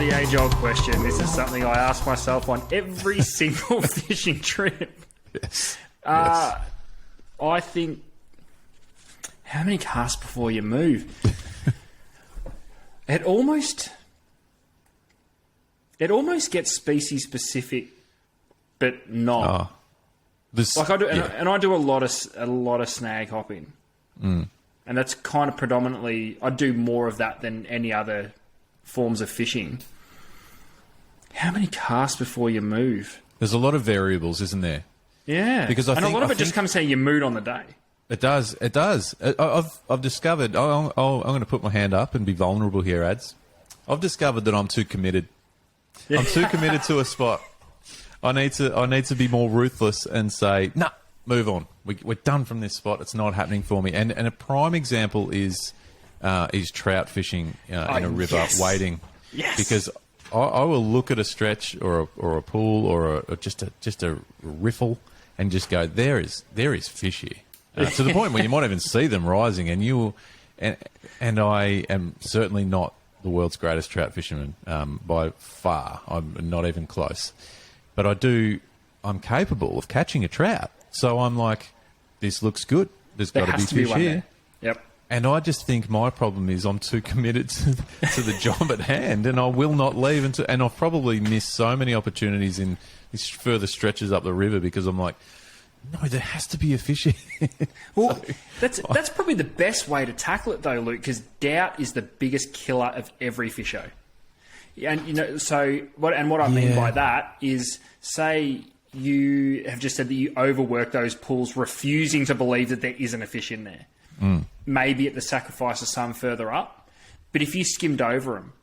the age-old question. This is something I ask myself on every single fishing trip. Yes. I think, how many casts before you move? It almost gets species specific, but not. Like I do, and I do a lot of snag hopping, and that's kind of predominantly. I do more of that than any other forms of fishing. How many casts before you move? There's a lot of variables, isn't there? Yeah, because a lot of it just comes down to your mood on the day. It does. It does. I've discovered. I'm going to put my hand up and be vulnerable here, Ads. I've discovered that I'm too committed. I'm too committed to a spot. I need to be more ruthless and say, nah, move on. We're done from this spot. It's not happening for me. And a prime example is trout fishing in a river, wading. Yes. Because I will look at a stretch or a pool or just a riffle and just go, there is fish here. To the point where you might even see them rising, and I am certainly not the world's greatest trout fisherman by far. I'm not even close. But I'm capable of catching a trout. So I'm like, this looks good. There's got to be fish here. Yep. And I just think my problem is I'm too committed to the job at hand, and I will not leave and I've probably missed so many opportunities in these further stretches up the river because I'm like, no, there has to be a fish here. Well, that's probably the best way to tackle it though, Luke, because doubt is the biggest killer of every fisho. And what I mean by that is, say you have just said that you overwork those pools, refusing to believe that there isn't a fish in there. Maybe at the sacrifice of some further up, but if you skimmed over them,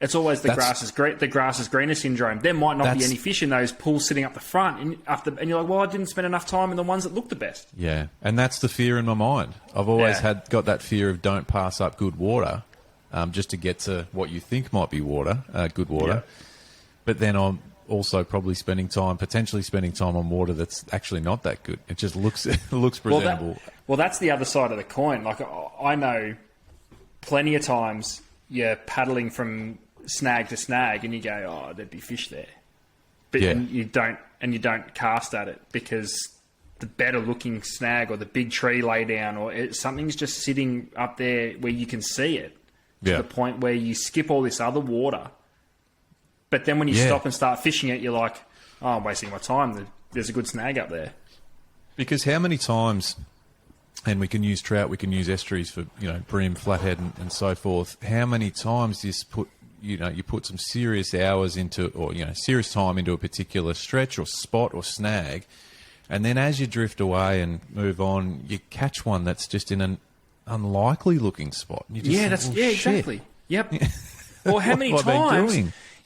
it's always the grass is greener syndrome. There might not be any fish in those pools sitting up the front, and you're like, well, I didn't spend enough time in the ones that look the best. Yeah, and that's the fear in my mind. I've always got that fear of don't pass up good water. Just to get to what you think might be water, good water. Yeah. But then I'm also probably potentially spending time on water that's actually not that good. It just looks presentable. Well, that's the other side of the coin. Like, I know plenty of times you're paddling from snag to snag and you go, oh, there'd be fish there. But you don't cast at it because the better looking snag or the big tree lay down or something's just sitting up there where you can see it. To the point where you skip all this other water. But then when you stop and start fishing it, you're like, oh, I'm wasting my time. There's a good snag up there. Because how many times, and we can use trout, we can use estuaries for, bream, flathead and so forth. How many times you put some serious hours into, or, serious time into a particular stretch or spot or snag. And then as you drift away and move on, you catch one that's just in an unlikely looking spot. You just exactly. Yep. Or how many times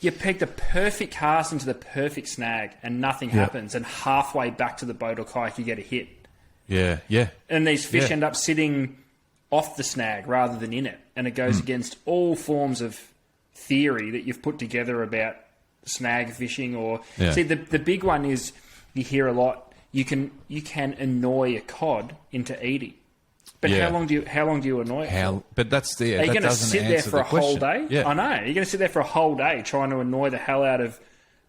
you peg the perfect cast into the perfect snag and nothing happens, and halfway back to the boat or kayak you get a hit. Yeah. And these fish end up sitting off the snag rather than in it, and it goes against all forms of theory that you've put together about snag fishing. Or see, the big one is you hear a lot. You can annoy a cod into eating. But how long do you annoy it? But that's Are you going to sit there for a whole day? Yeah. I know. You're going to sit there for a whole day trying to annoy the hell out of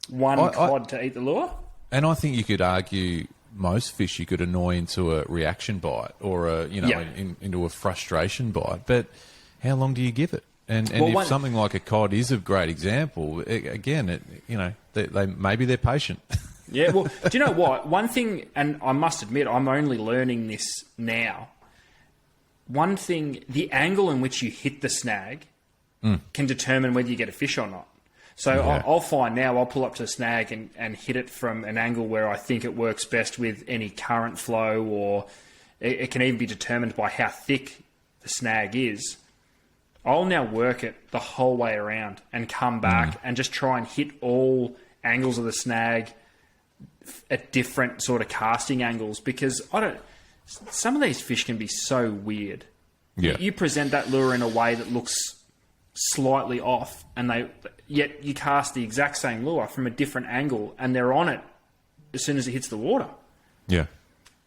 one cod to eat the lure? And I think you could argue most fish you could annoy into a reaction bite or into a frustration bite. But how long do you give it? And if something like a cod is a great example, maybe they're patient. Yeah. Well, do you know what? One thing, and I must admit, I'm only learning this now. One thing, the angle in which you hit the snag can determine whether you get a fish or not. So I'll find now, I'll pull up to a snag and hit it from an angle where I think it works best with any current flow, or it can even be determined by how thick the snag is. I'll now work it the whole way around and come back and just try and hit all angles of the snag at different sort of casting angles, because some of these fish can be so weird. Yeah. You present that lure in a way that looks slightly off, and yet you cast the exact same lure from a different angle, and they're on it as soon as it hits the water. Yeah.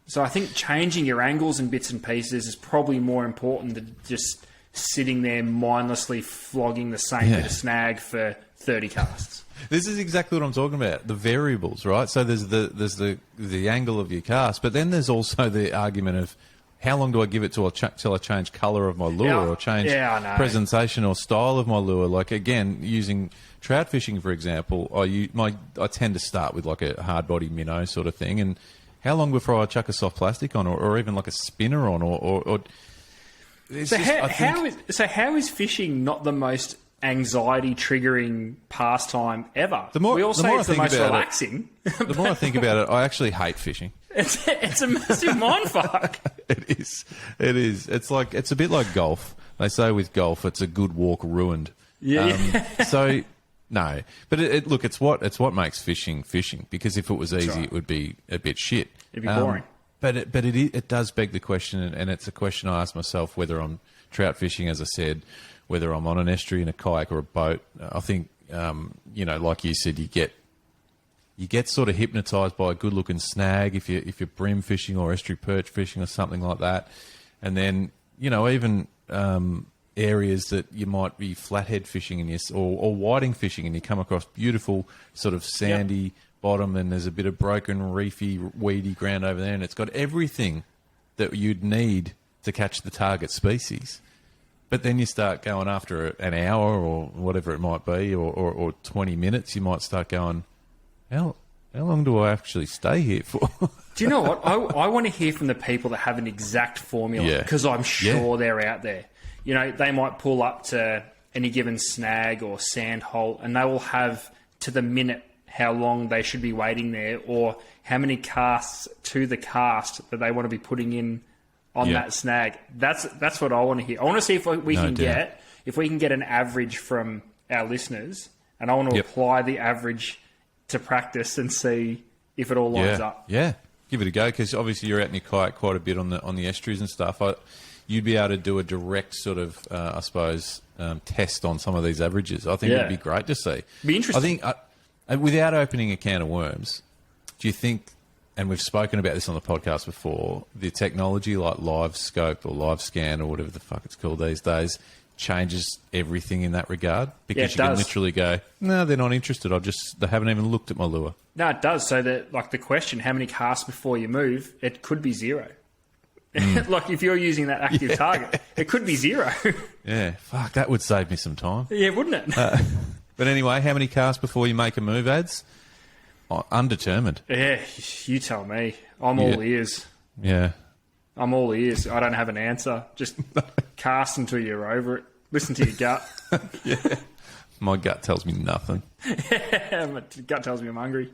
So I think changing your angles and bits and pieces is probably more important than just sitting there mindlessly flogging the same bit of snag for 30 casts. This is exactly what I'm talking about. The variables, right? So there's the angle of your cast, but then there's also the argument of how long do I give it till I change colour of my lure or change presentation or style of my lure? Like, again, using trout fishing, for example, I tend to start with like a hard body minnow sort of thing. And how long before I chuck a soft plastic on or even like a spinner on or how is fishing not the most anxiety triggering pastime ever? We all say it's the most relaxing. The more I think about it, I actually hate fishing. It's a massive mindfuck. It is. It's a bit like golf. They say with golf, it's a good walk ruined. Yeah. So no, but look, it's what makes fishing fishing. Because if it was easy, it would be a bit shit. It'd be boring. But it does beg the question, and it's a question I ask myself whether I'm trout fishing, as I said, whether I'm on an estuary in a kayak or a boat. I think like you said, you get sort of hypnotised by a good-looking snag if you're brim fishing or estuary perch fishing or something like that, and then even areas that you might be flathead fishing or whiting fishing, and you come across beautiful sort of sandy bottom, and there's a bit of broken, reefy, weedy ground over there, and it's got everything that you'd need to catch the target species. But then you start going after an hour or whatever it might be, or 20 minutes, you might start going, how long do I actually stay here for? Do you know what? I want to hear from the people that have an exact formula, because I'm sure they're out there. They might pull up to any given snag or sand hole, and they will have to the minute how long they should be waiting there, or how many casts to the cast that they want to be putting in on that snag. That's what I want to hear. I want to see if we can get an average from our listeners, and I want to apply the average to practice and see if it all lines up. Yeah, give it a go, because obviously you're out in your kayak quite a bit on the estuaries and stuff. You'd be able to do a direct sort of, I suppose, test on some of these averages. I think it'd be great to see. Be interesting. I think, without opening a can of worms, do you think, and we've spoken about this on the podcast before, the technology like Live Scope or Live Scan or whatever the fuck it's called these days changes everything in that regard? Because you can literally go, no, they're not interested. They haven't even looked at my lure. No, it does. So the question, how many casts before you move, it could be zero. Like if you're using that active target, it could be zero. Yeah, fuck, that would save me some time. Yeah, wouldn't it? But anyway, how many casts before you make a move, Ads? Undetermined. Yeah, you tell me. I'm all ears. Yeah. I'm all ears. I don't have an answer. Just cast until you're over it. Listen to your gut. Yeah. My gut tells me nothing. My gut tells me I'm hungry.